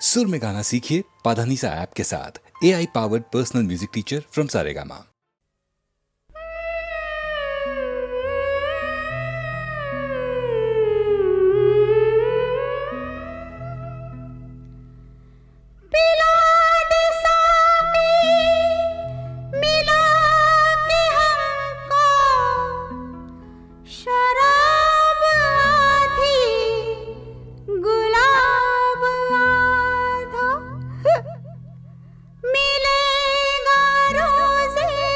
सुर में गाना सीखिए पाधानीसा ऐप के साथ। AI powered personal music teacher from Saregama. मिलेगा रोज़े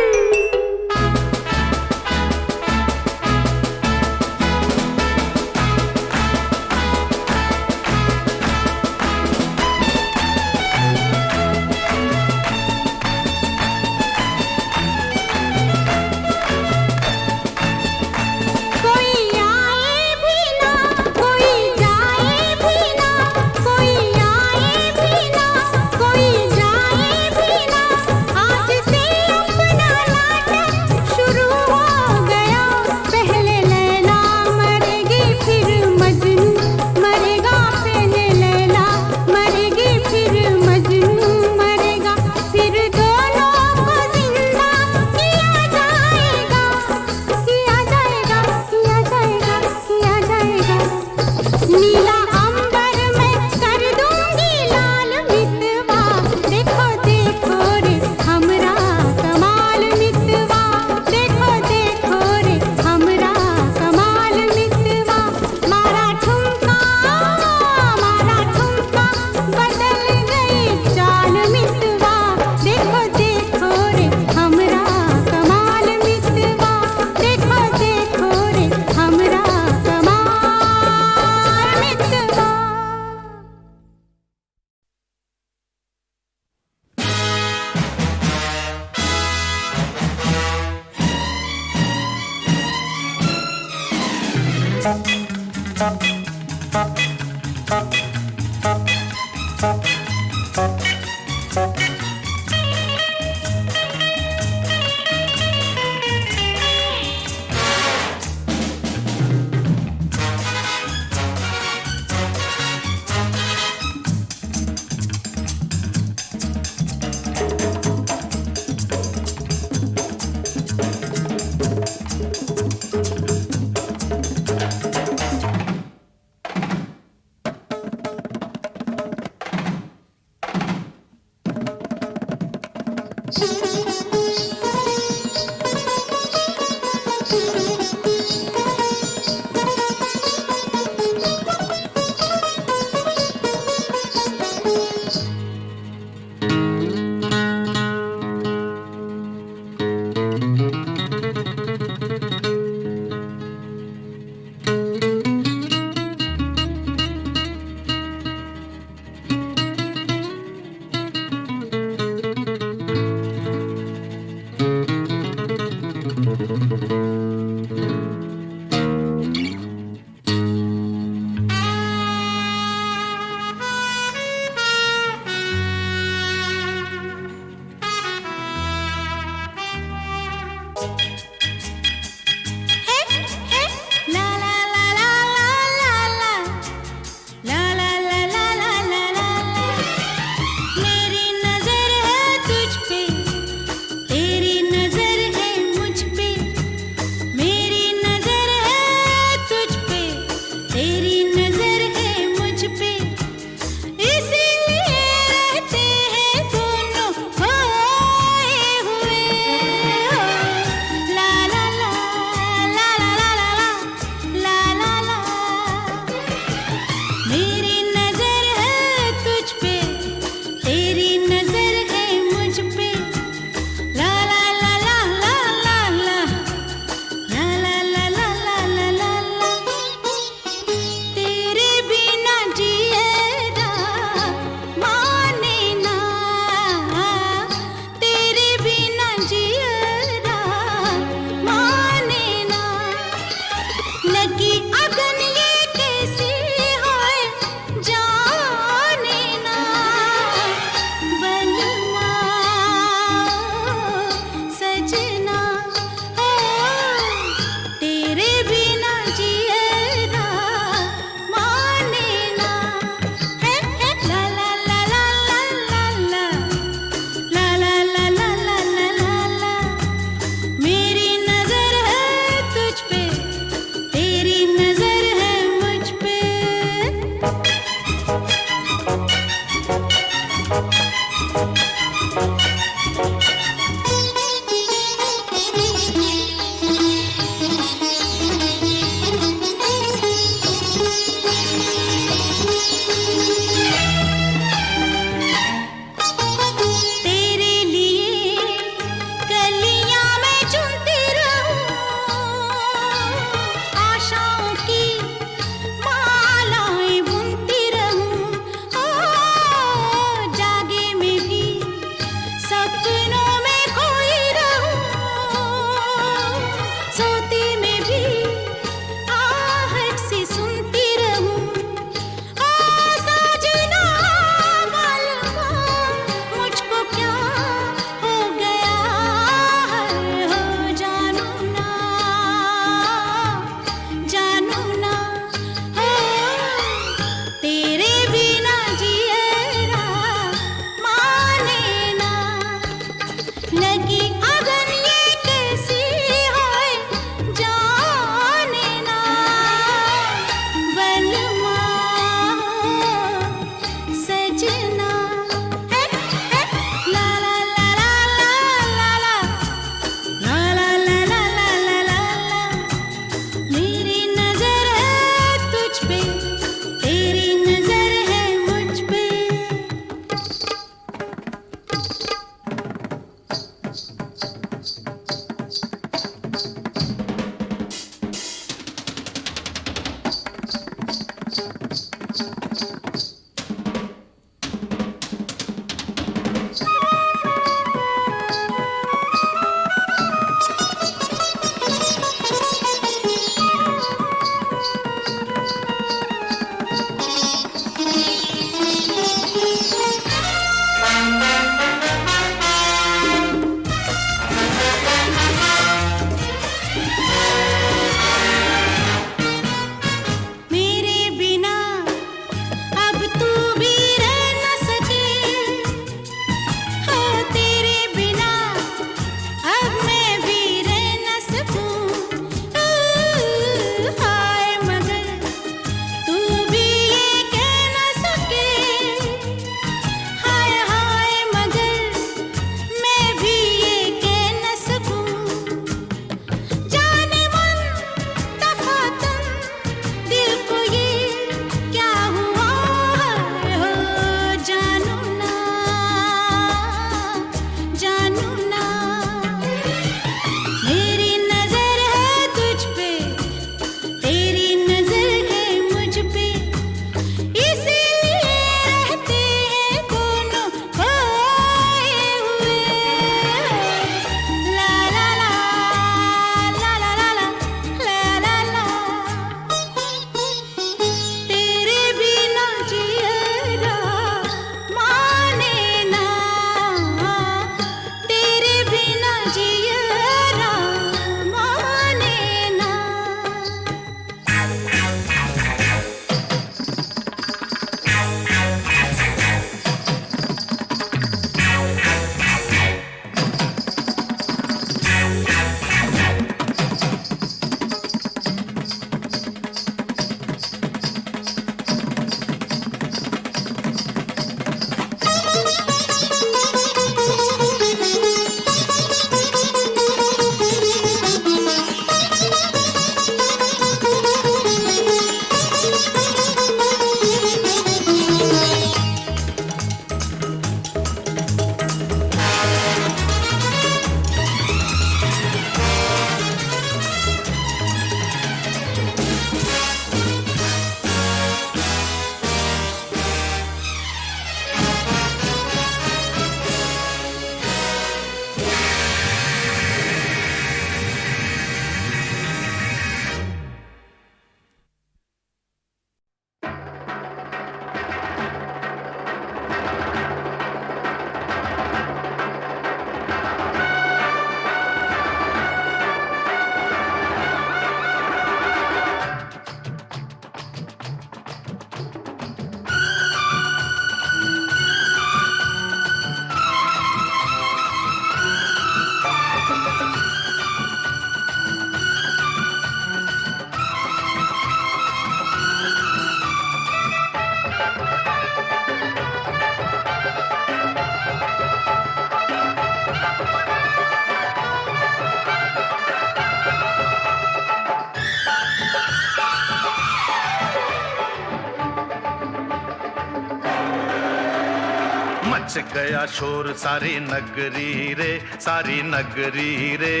गया शोर सारी नगरी रे, सारी नगरी रे।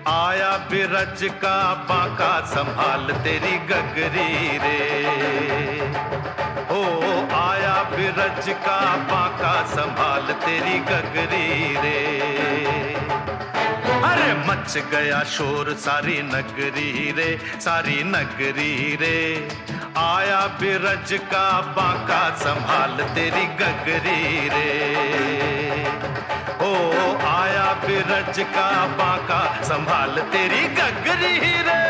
आया बिरज का बांका संभाल तेरी गगरी रे। ओ आया बिरज का बांका संभाल तेरी गगरी रे। अरे मच गया शोर सारी नगरी रे, सारी नगरी रे। आया बिरज का बांका संभाल तेरी गगरी रे। ओ आया बिरज का बांका संभाल तेरी गगरी रे।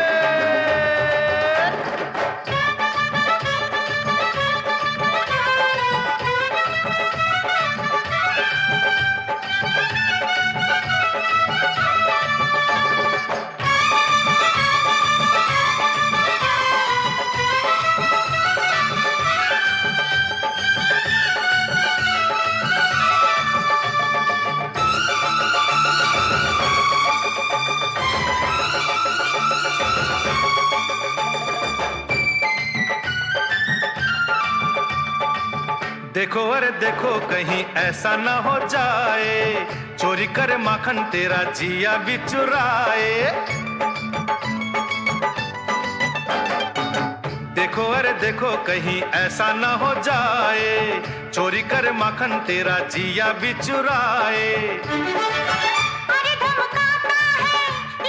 देखो अरे देखो कहीं ऐसा न हो जाए, चोरी कर माखन तेरा जिया भी चुराए। देखो अरे देखो कहीं ऐसा न हो जाए, चोरी कर माखन तेरा जिया भी चुराए। अरे धमकाता है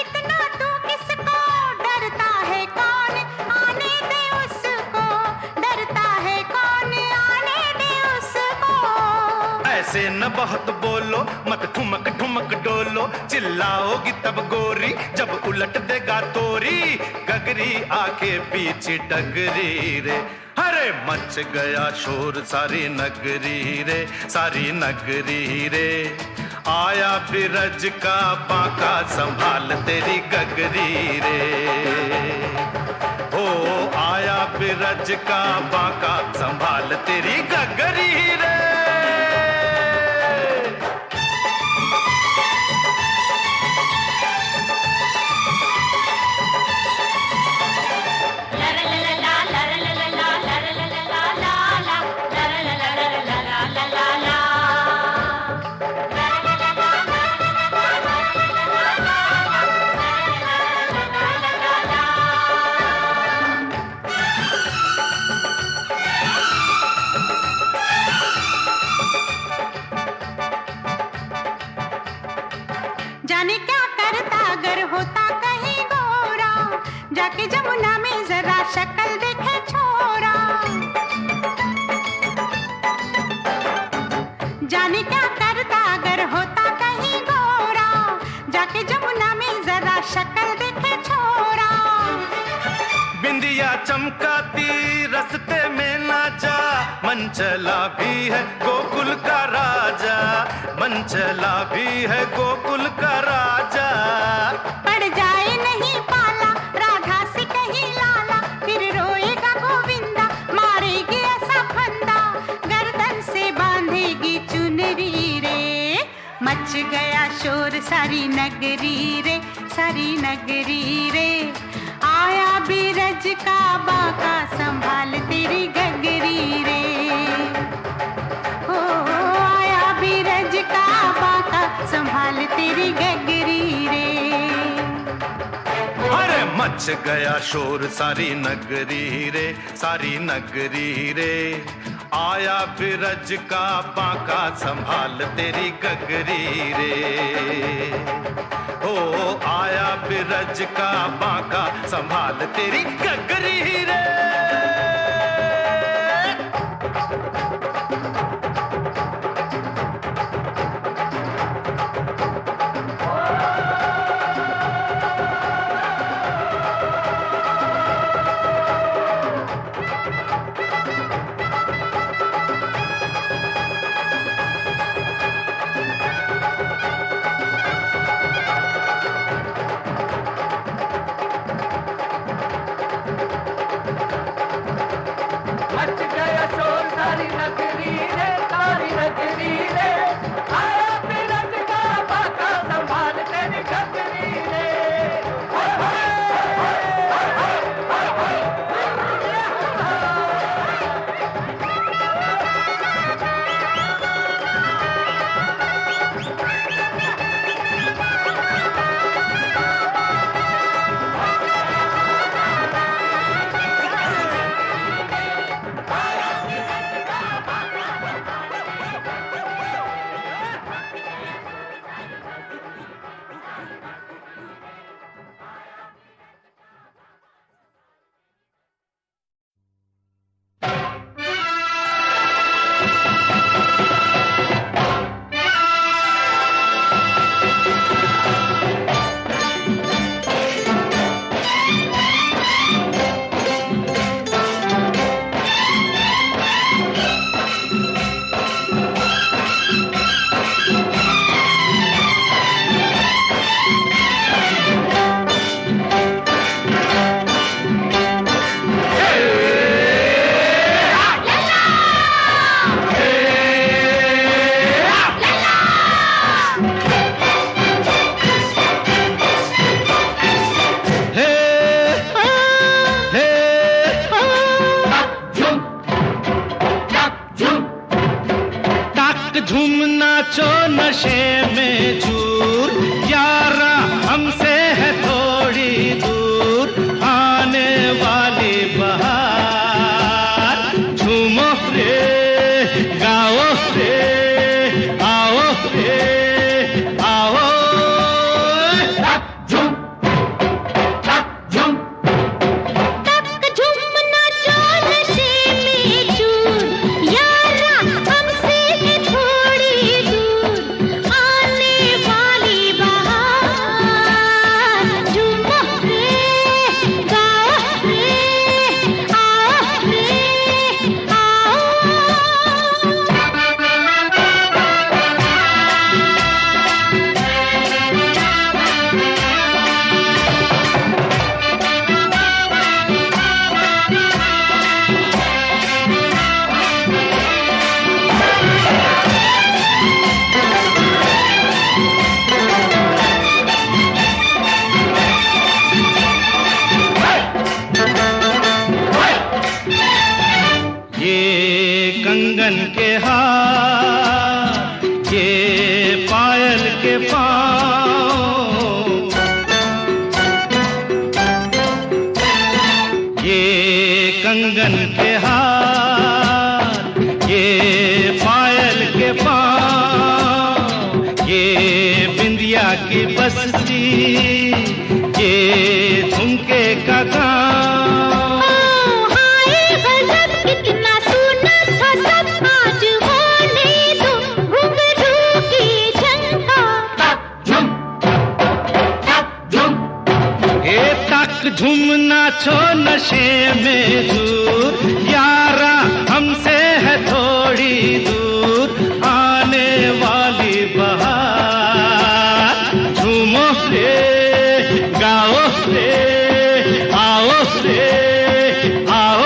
इतना तू किसको, डरता है कौन आने दे उसको, डरता है कौन आने दे उसको। ऐसे न बहुत बोलो, मत ठुमक ठुमक डोलो, चिल्लाओगी तब गोरी जब उलट देगा तोरी गगरी आके पीछे डगरी रे। अरे मच गया शोर सारी नगरी रे, सारी नगरी रे। आया बिरज का बांका संभाल तेरी गगरी रे। ओ आया बिरज का बांका संभाल तेरी गगरी रे। जाने क्या करता अगर होता कहीं गोरा, जाके जमुना में जरा शक्ल देखे छोरा। जाने क्या करता अगर होता कहीं गोरा, जाके जमुना में जरा शक्ल देखे छोरा। बिंदिया चमकाती रस्ते में ना जा, मन चला भी है गोकुल का राजा, मन चला भी है गोकुल का राजा। पड़ जाए नहीं पाला राधा से कहीं लाला, फिर रोएगा गोविंदा मारेगी ऐसा फंदा, गर्दन से बांधेगी चुनरी रे। मच गया शोर सारी नगरी रे, सारी नगरी रे। आया बिरज का बांका संभाल तेरी गगरी रे। ओ आया बिरज का बांका संभाल तेरी गगरी रे। अरे मच गया शोर सारी नगरी रे, सारी नगरी रे। आया बिरज का बांका संभाल तेरी गगरी रे। ओ आया बिरज का बांका संभाल तेरी गगरी रे। मच गया शोर सारी नगरी रे, हाथ, ये पायल के पाँव, ये कंगन के हाथ, ये पायल के पाँव, ये बिंदिया की बस्ती, ये झुमके का गाँव। हाय गजब कितना सुना था सब, आज होने दो घुंघरू की झंकार। ए तक झूम नाचो नशे में दूर, यारा हमसे है थोड़ी दूर आने वाली बहार। झूमो रे गाओ रे आओ रे आओ।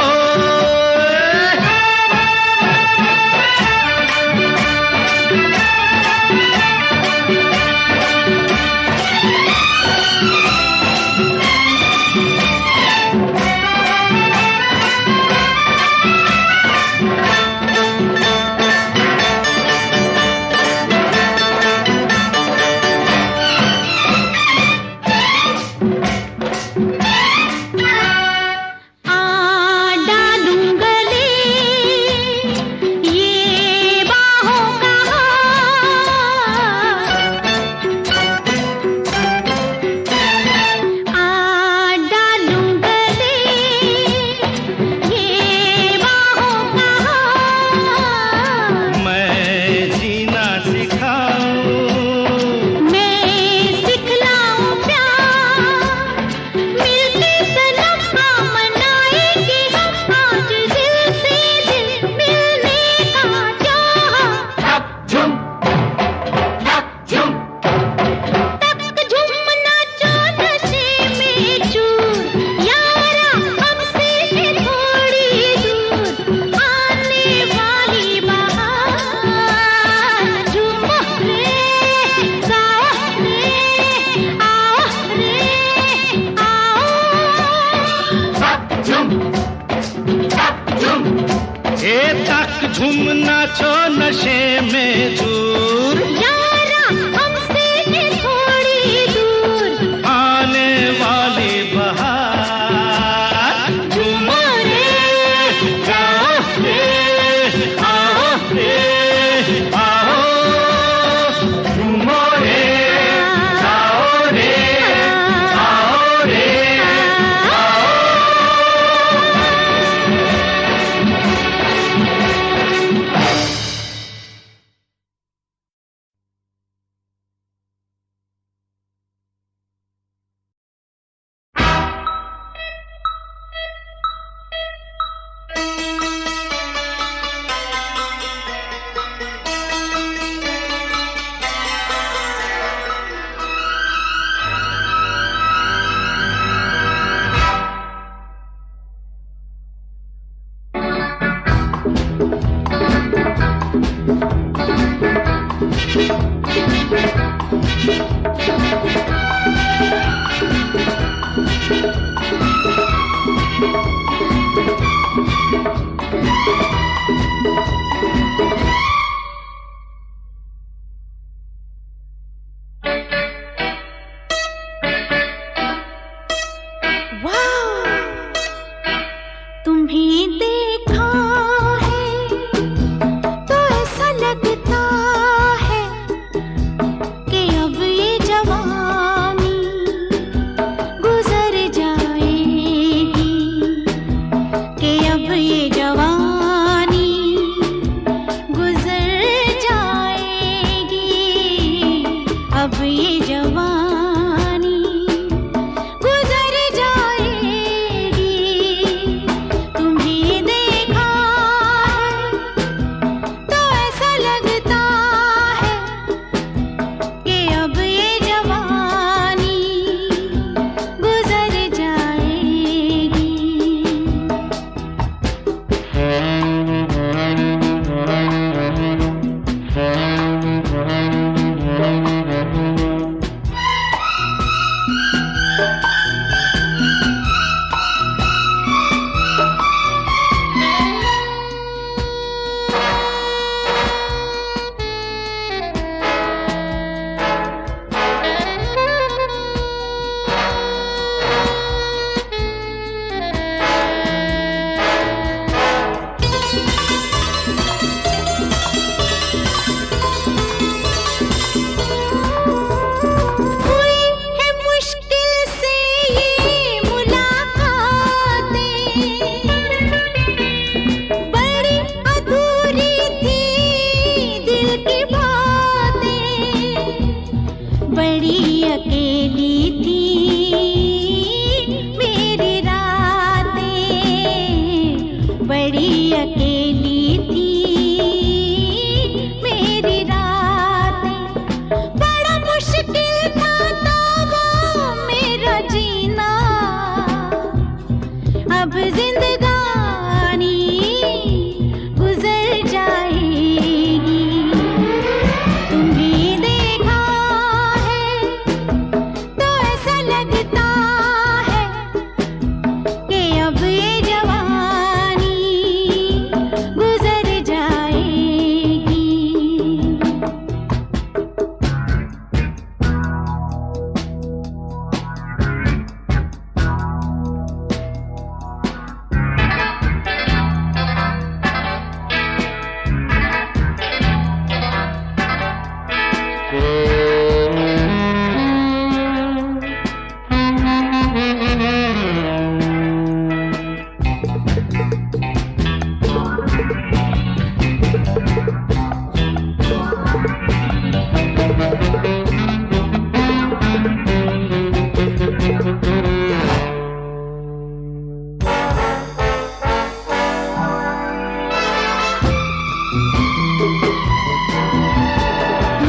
झूम नाचो नशे में दूर, यारा हमसे है थोड़ी दूर आने वाली बहार। झूमो रे गाओ रे आओ रे आओ। झूमो रे गाओ रे आओ रे आओ। तुम्हें देखा है तो ऐसा लगता है कि अब ये जवान बड़ी अकेली थी मेरी रातें, बड़ी अकेली थी मेरी रातें। बड़ा मुश्किल था तो वो मेरा जीना, अब जिंदगानी गुजर जाएगी। तुम्हें देखा है तो ऐसा लगता है कि अब ये जवानी गुजर जाएगी।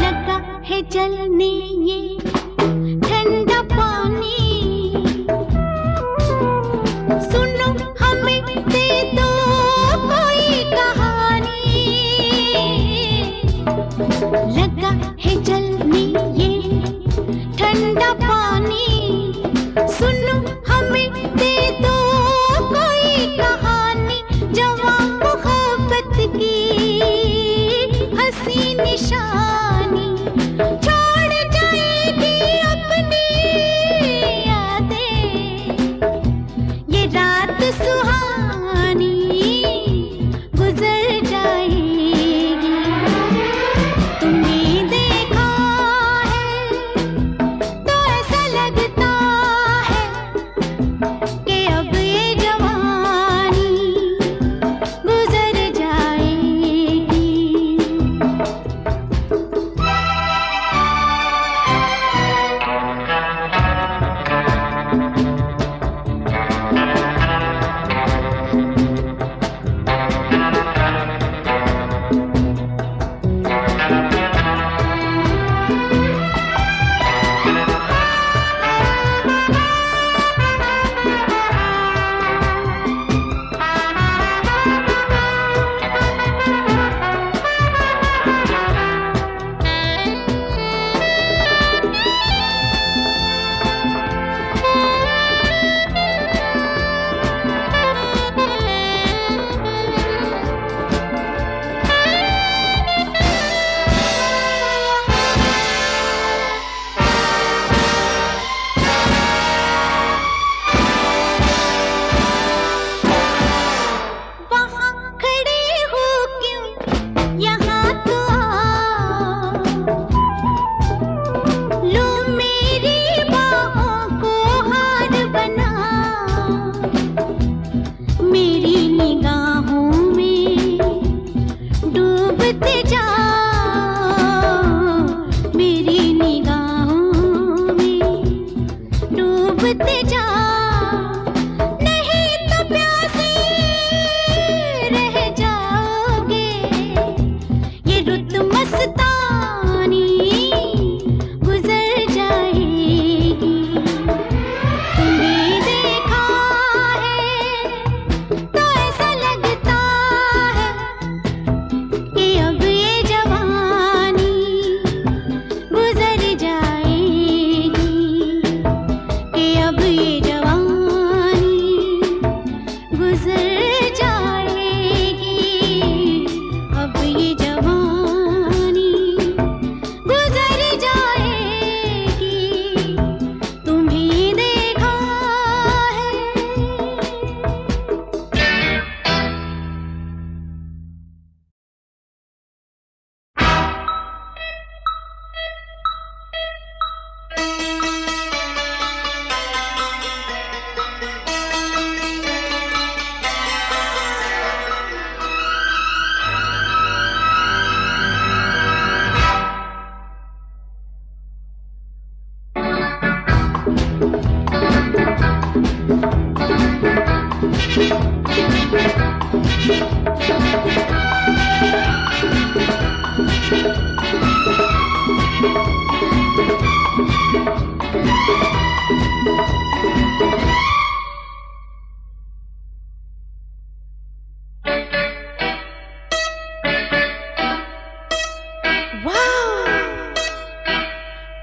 लगा है जलने ये ठंडा पानी, सुनो हमें दे दो कोई कहानी। लगा है जलने ये ठंडा पानी, सुनो हमें दे दो कोई कहानी। जवां मोहब्बत की हंसी निशानी छोड़ जाएगी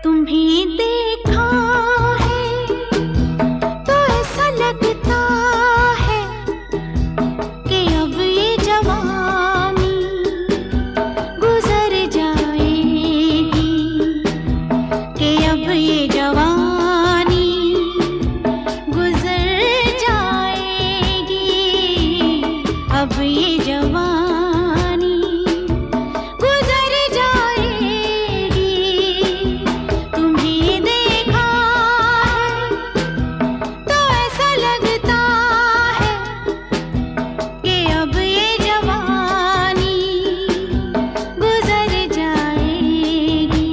तुम्हें देखा है तो ऐसा लगता है कि अब ये जवानी गुजर जाएगी, कि अब ये जवानी गुजर जाएगी, अब ये जवानी गुजर जाएगी। तुम्हें देखा है तो ऐसा लगता है कि अब ये जवानी गुजर जाएगी।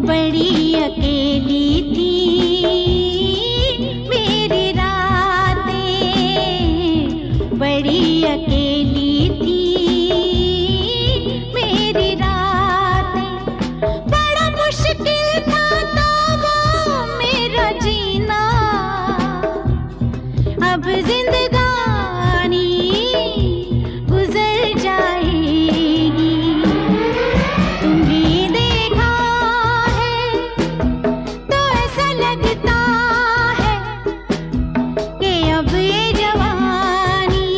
बड़ी अकेली थी मेरी रातें, बड़ी अकेली थी मेरी रातें। बड़ा मुश्किल था तो वो मेरा जीना, अब जिंदगानी गुजर जाएगी। तुम्हें देखा तो ऐसा लगता है कि अब ये जवानी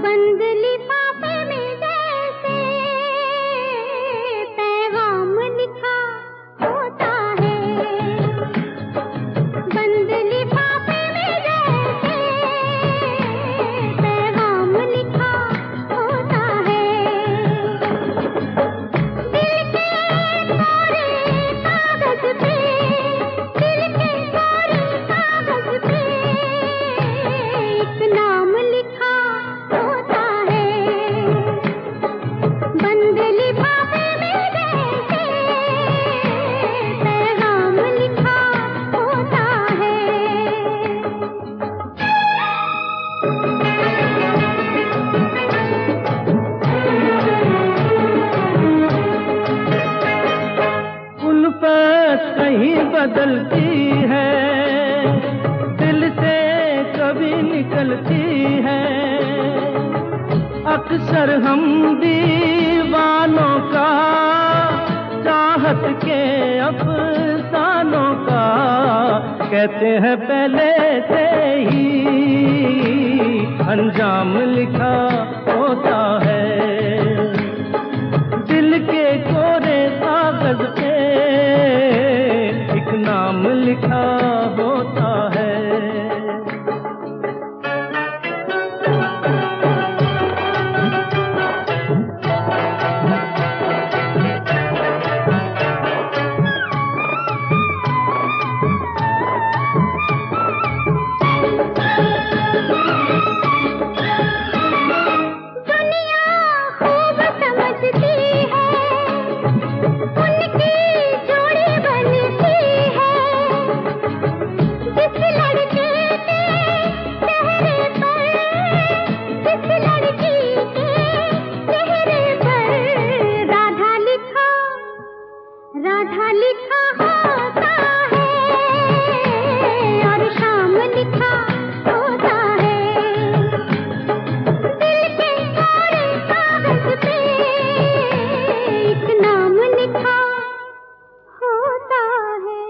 बंद लिफाफे में जैसे पैगाम लिखा होता है, बंद लिफाफे में जैसे पैगाम लिखा होता है। दिल के कोरे कागज पे, दिल के कोरे कागज पे एक नाम लिखा होता है, बंद लिफाफे में जैसे पैगाम लिखा होता है। उल्फत कहीं बदलती है, दिल से कभी निकलती है। अक्सर हम दीवानों का, चाहत के अफसानों का कहते हैं पहले से ही अंजाम लिखा होता है। दिल के कोरे कागज पे एक नाम लिखा होता है। दुनिया खूब समझती है, उनकी जोड़ी बनती है। जिस लड़के के चेहरे पर, जिस लड़की के चेहरे पर राधा लिखा होता है और शाम लिखा होता है। दिल के कोरे कागज पे एक नाम लिखा होता है।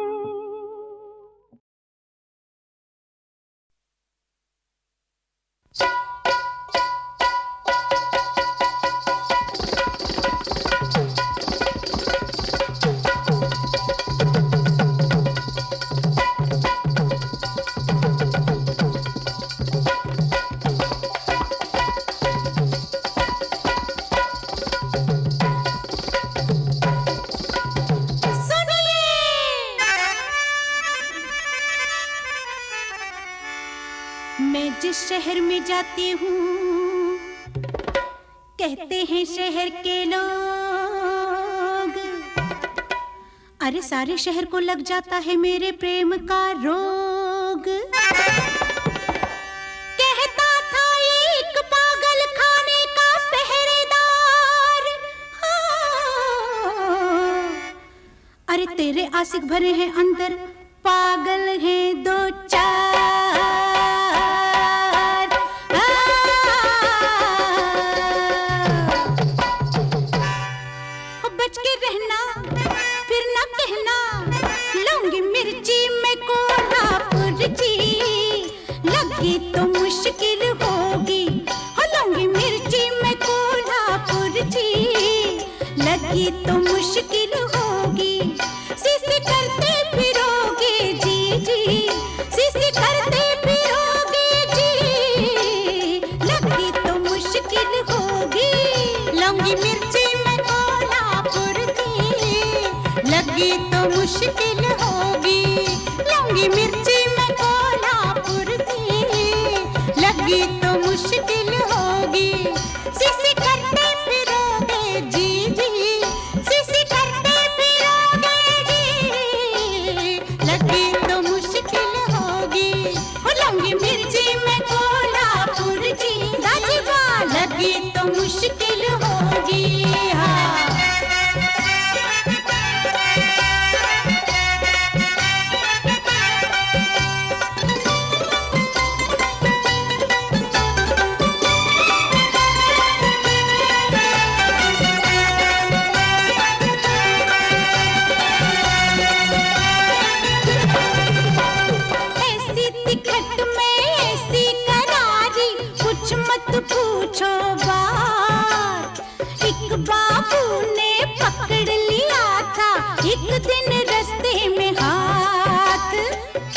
मैं जिस शहर में जाती हूँ, कहते हैं शहर के लोग, अरे सारे शहर को लग जाता है मेरे प्रेम का रोग। कहता था एक पागल खाने का पहरेदार, हाँ, अरे तेरे आशिक भरे हैं अंदर, पागल हैं दो चार। बच के रहना, फिर ना कहना, लूंगी मिर्ची में कोल्हापुर जी, लगी तो मुश्किल होगी। हो लूंगी मिर्ची में कोल्हापुर जी, लगी तो मुश्किल होगी। सीसी करते फिरोगे जी जी, सीसी करते फिरोगे जी, लगी तो मुश्किल होगी। लूंगी मिर्ची में कोल्हापुर जी, लगी तो मुश्किल होगी। लूंगी मिर्ची में कोल्हापुर जी, लगी तो मुश्किल होगी। सीसी करते फिरोगे जी जी, सीसी करते फिरोगे जी, लगी तो मुश्किल होगी। हो लूंगी मिर्ची में कोल्हापुर जी, राजवा लगी तो मुश्किल होगी। हाँ पूछो बात। एक बाबू ने पकड़ लिया था एक दिन रास्ते में हाथ।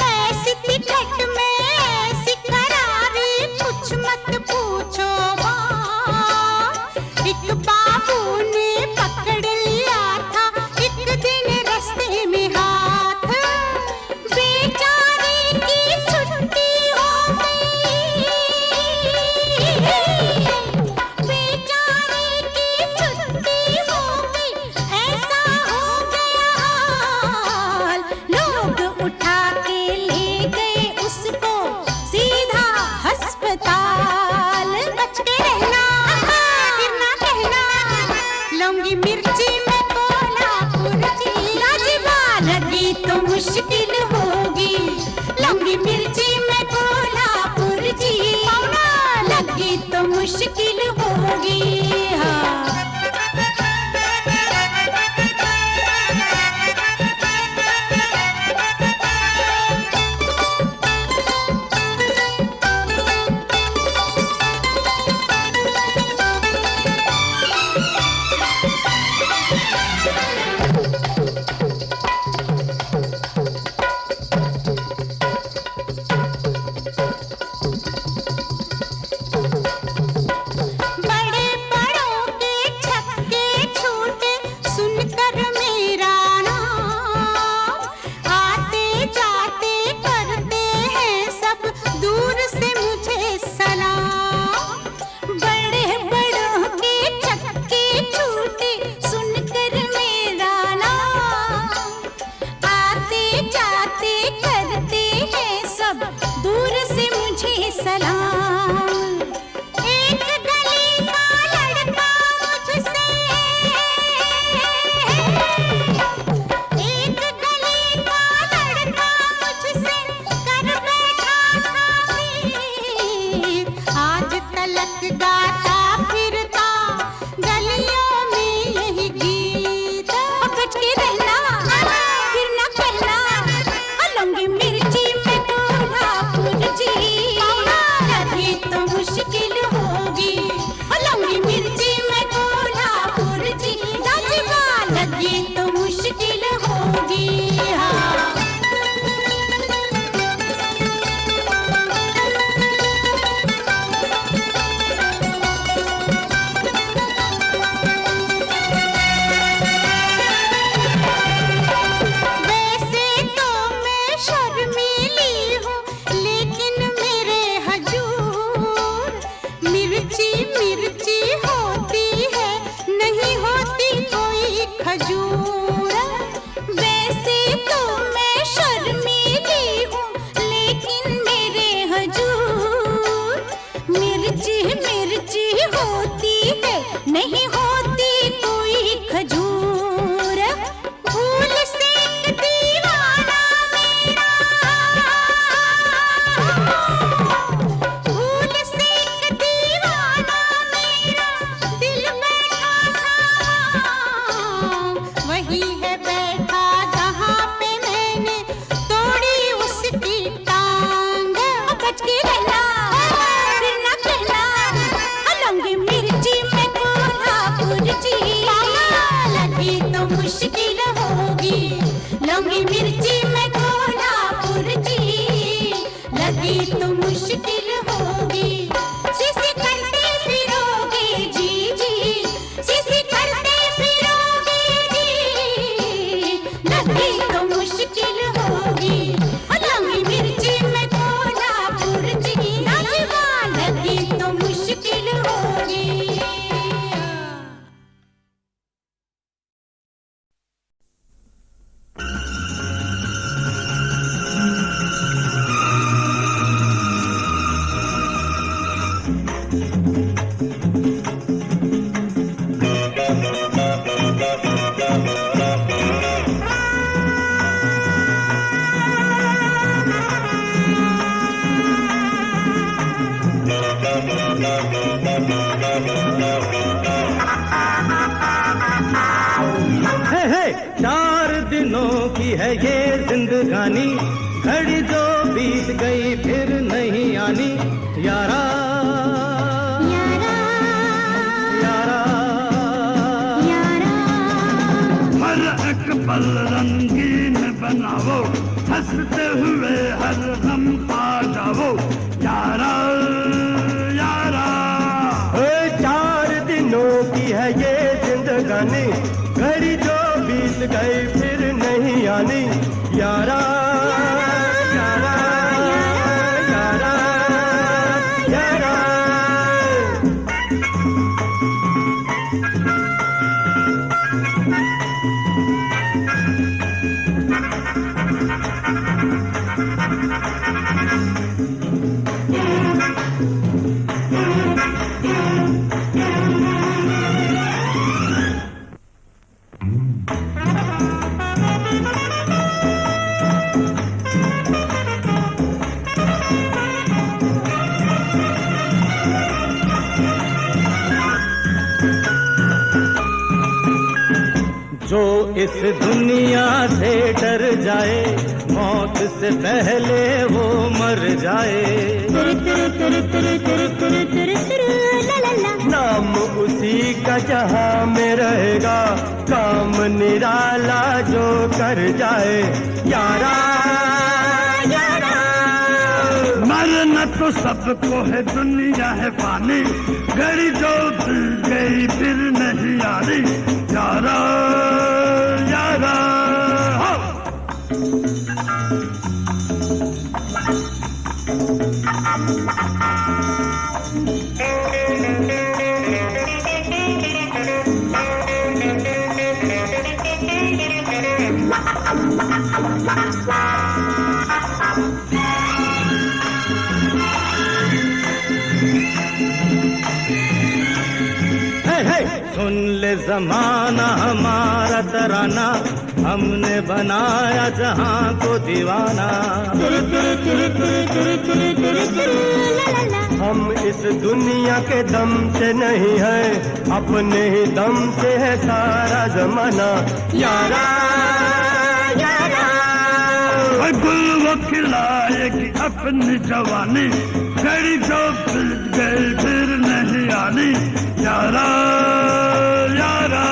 ऐसी टिकट में ऐसी करारी, कुछ मत पूछो बात। एक बाबू ने पकड़ लिया था एक दिन रास्ते में हाथ। बेचारी की छुट्टी हो गई, बेचारी की छुट्टी हो गई, ऐसा हो गया हाल। लोग उठा के ले गए उसको सीधा अस्पताल। बच के रहना फिर ना कहना, लौंगी मिर्ची में कोल्हापुर जी। लाजिबा लगी तो मुश्किल होगी, लौंगी मिर्ची में कोल्हापुर जी। लगी तो मुश्किल होगी। हाँ बड़े बड़ों के छक्के छूटे सुनकर मेरा नाम। आते जाते करते हैं सब दूर से मुझे सलाम। बड़े बड़ों के छक्के छूटे सुनकर मेरा नाम। आते जाते करते हैं सब दूर से मुझे सलाम। एक गली का लड़का मुझसे, एक गली का लड़का मुझसे कर बैठा था मीत। आज तलक गाता फिरता गलियों में यही गीत। बच के रहना फिर ना कहना, लौंगी मिर्ची में कोल्हापुर जी। लगी तो मुश्किल होगी, लौंगी मिर्ची में कोल्हापुर जी। लाजिबा लगी तो मुश्किल होगी। हाँ वैसे तो मैं शर्मीली हूँ, लेकिन मेरे हजूर मिर्ची मिर्ची होती है, नहीं होती कोई खजूर। वैसे तो मैं शर्मीली हूँ, लेकिन मेरे हजूर मिर्ची मिर्ची होती है, नहीं होती कोई खजूर। फूल से एक दीवाना मेरा, फूल से एक दीवाना मेरा दिल बैठा था। वही है बैठा जहाँ पे मैंने तोड़ी उसकी टांग। बच के रहना फिर ना कहना, लौंगी मिर्ची में कोल्हापुर जी। लगी तो मुश्किल होगी, लौंगी मिर्ची में कोल्हापुर जी। लगी तो मुश्किल होगी। सिसी करते फिरोगे जी जी, सिसी करते फिरोगे जी। लगी तो मुश्किल होगी, लौंगी मिर्ची में कोल्हापुर जी। लाजिबा लगी तो मुश्किल होगी। दिनों की है ये जिंदगानी, घड़ी जो बीत गई फिर नहीं आनी। यारा यारा पल रंगीन बनाओ, हंसते हुए हर गम पा जाओ यारा यारा। 4 दिनों की है ये जिंदगानी, घड़ी जो बीत गई फिर नहीं आनी यारा यारा यारा यारा। जो इस दुनिया से डर जाए, मौत से पहले वो मर जाए। नाम उसी का जहां में रहेगा, काम निराला जो कर जाए यारा यारा। मरना तो सबको है, दुनिया है पानी, घड़ी जो बीत गई फिर नहीं आनी यारा यारा। सुन ले जमाना हमारा तराना, हमने बनाया जहां को दीवाना। हम इस दुनिया के दम से नहीं है, अपने ही दम से है सारा जमाना यारा यारा। गुल वो खिलाएगी अपनी जवानी, घड़ी जो बीत गई फिर नहीं आनी यारा यारा।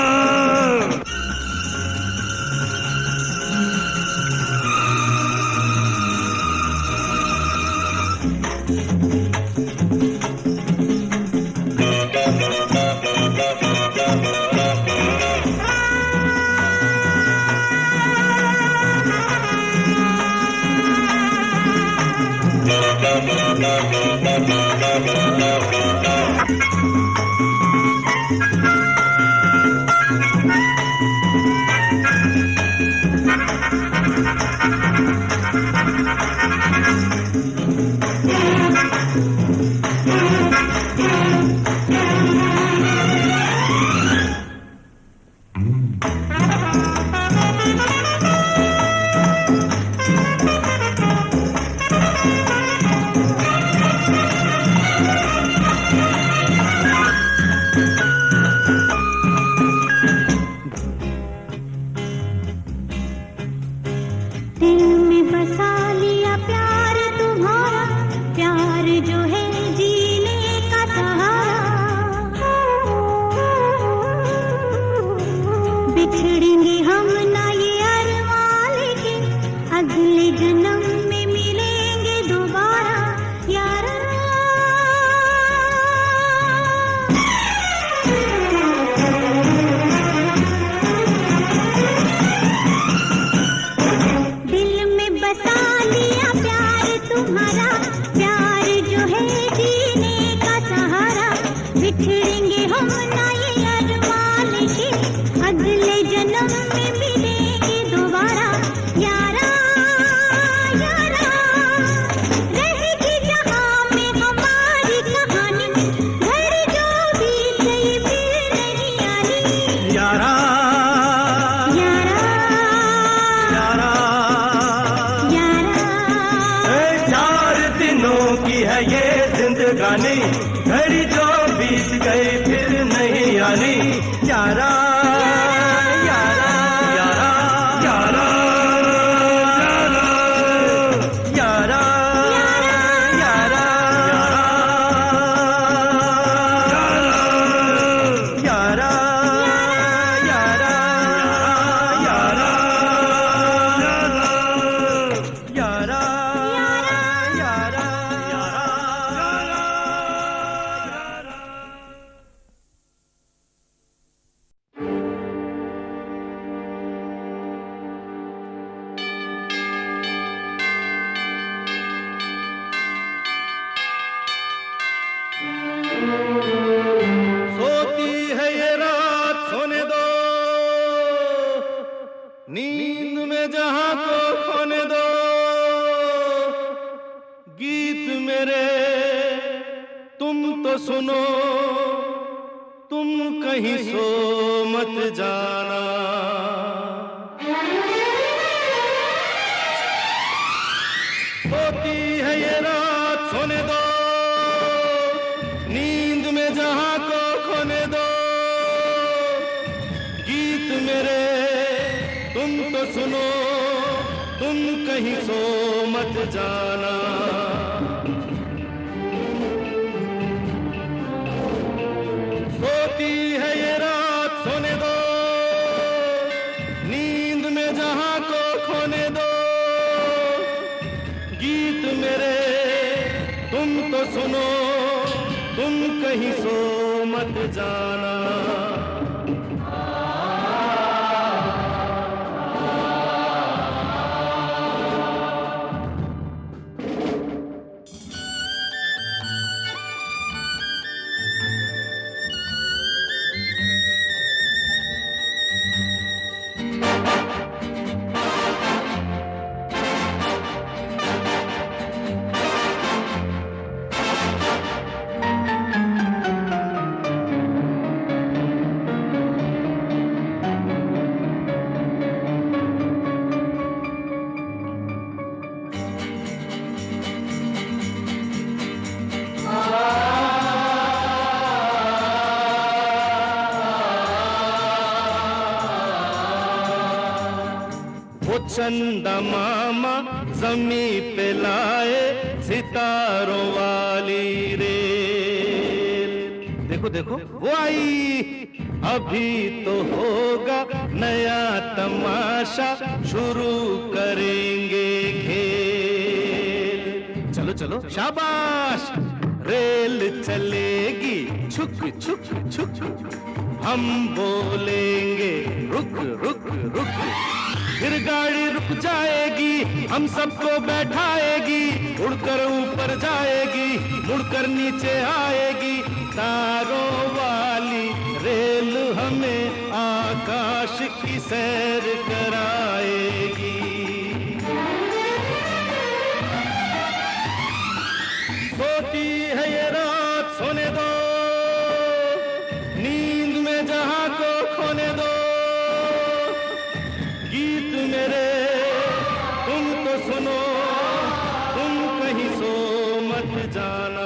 दिल में बसा लिया प्यार तुम्हारा, प्यार जो है जीने का सहारा। बिछड़ेंगे हम ना ये अरमान लेके, अगले जन्म में मिलेंगे दोबारा यारा। तुम्हारा प्यार जो है जीने का सहारा, बिछड़ेंगे हम ना ये अरमान लेके, अगले जन्म में मिलेंगे दोबारा यारा यारा। रहेगी जहां में हमारी कहानी, घड़ी जो बीत गई फिर नहीं आनी यारा यारा यारा यारा। 4 दिनों की है ये जिंदगानी, घड़ी जो बीत गई फिर नहीं आनी यारा यारा यारा यारा यारा यारा यारा यारा यारा यारा यारा। सोती है ये रात सोने दो, नींद में जहां को खोने दो, गीत मेरे तुम तो सुनो, तुम कहीं सो मत जाना। सोती है ये रात सोने दो, नींद में जहां को खोने दो, गीत मेरे तुम तो सुनो, तुम कहीं सो मत जाना। सोती है ये रात सोने दो, नींद में जहां को खोने दो, गीत मेरे तुम तो सुनो, तुम कहीं सो मत जाना। चंदा मामा जमी पे लाए सितारों वाली रेल। देखो देखो वो आई, अभी तो होगा नया तमाशा, शुरू करेंगे खेल। चलो चलो शाबाश, रेल चलेगी छुक छुक छुक, हम बोलेंगे रुक रुक रुक, फिर गाड़ी रुक जाएगी, हम सबको बैठाएगी, उड़कर ऊपर जाएगी, मुड़कर नीचे आएगी। तारों वाली रेल हमें आकाश की सैर कराएगी। सोती है ये रात सोने दो, नींद में जहां को खोने दो, गीत मेरे तुम तो सुनो, तुम कहीं सो मत जाना।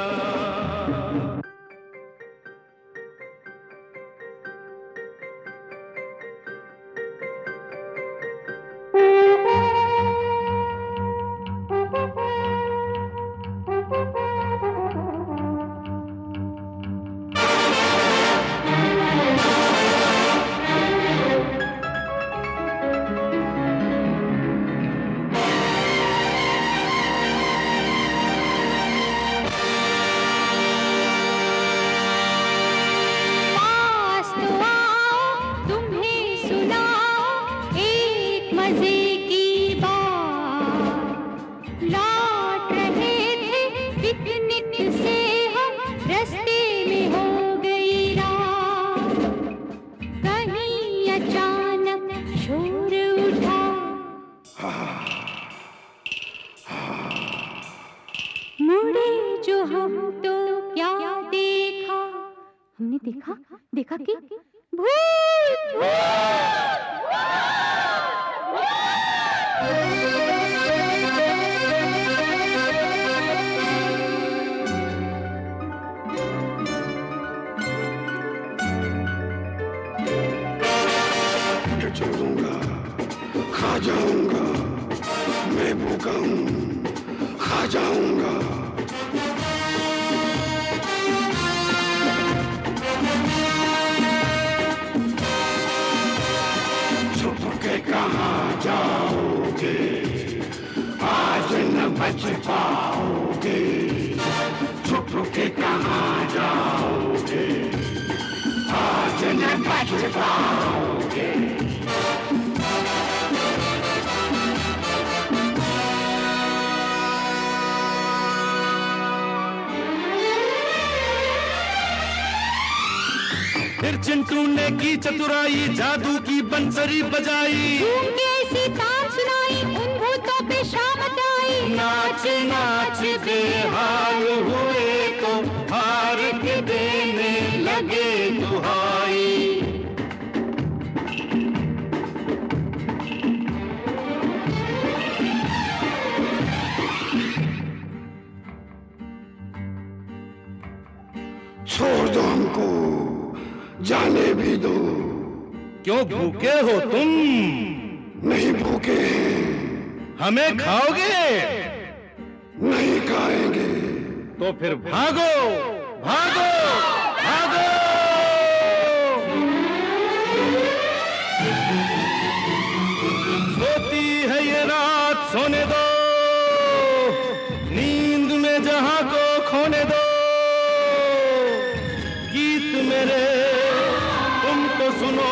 देखा कि भूत चलूंगा, खा जाऊंगा, मैं भूखा हूं, खा जाऊंगा। छुप के कहाँ जाओगे, आज न बच पाओगे। छुप के कहाँ जाओगे, आज न बच पाओगे। फिर चिंटू ने की चतुराई, जादू की बंसरी बजाई, ऐसी तान सुनाई, उन भूतों पे शाम आई। नाच नाच बेहाल हुए तो हार के देने लगे दुहाई। छोड़ दो हमको, जाने भी दो। क्यों भूखे हो तुम? नहीं भूखे हैं। हमें खाओगे? नहीं खाएंगे। तो फिर भागो भागो भागो। सोती है ये रात सोने दो, नींद में जहां को खोने दो। गीत मेरे तुम तो सुनो,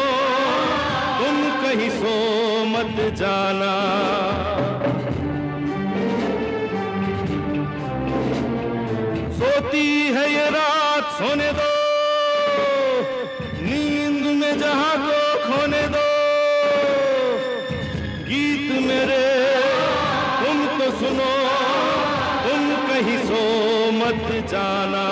तुम कहीं सो मत जाना। सोती है ये रात सोने दो, नींद में जहां को खोने दो। गीत मेरे तुम तो सुनो, तुम कहीं सो मत जाना।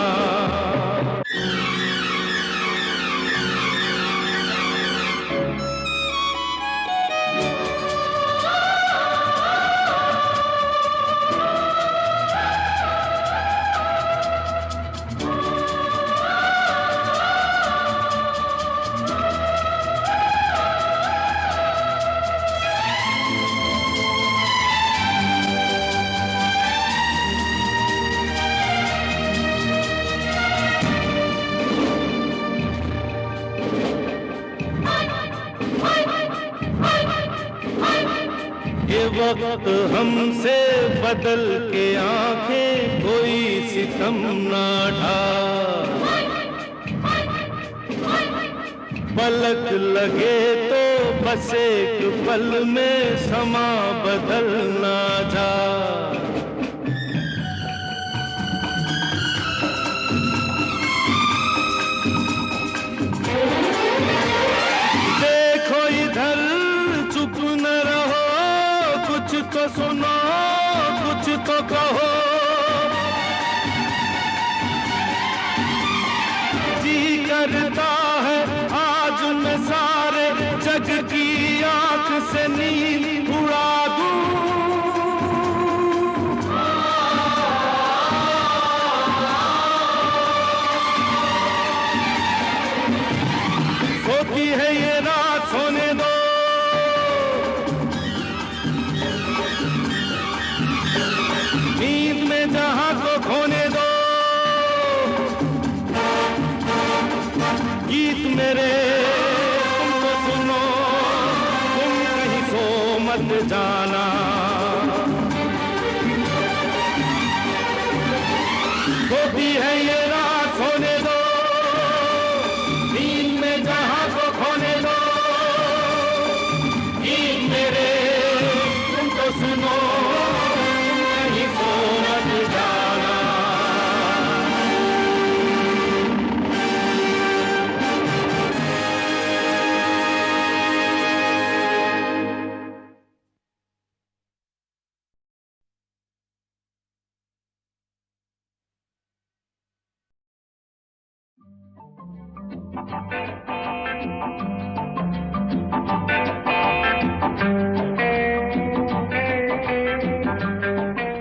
ये वक्त हमसे बदल के आंखें कोई सितम ना ढा। पलक लगे तो बस एक पल में समा बदल ना जा। देखो इधर चुप न रहो, कुछ तो सुनो, कुछ तो कहो। जी करता है आज मैं सारे जग की आंख से नींद उड़ा दूं। सोती है ये रात सोने दो, नींद में जहां को खोने दो। गीत मेरे तुम तो सुनो, तुम कहीं सो मत जाना। सोती है ये रात सोने दो, नींद में जहां को खोने दो। गीत मेरे तुम तो सुनो, कहीं सो मत जाना।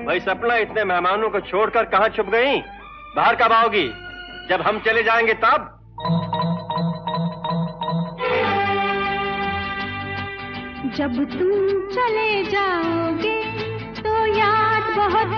भाई सपना, इतने मेहमानों को छोड़कर कहाँ छुप गई? बाहर कब आओगी? जब हम चले जाएंगे तब? जब तुम चले जाओगे तो याद बहुत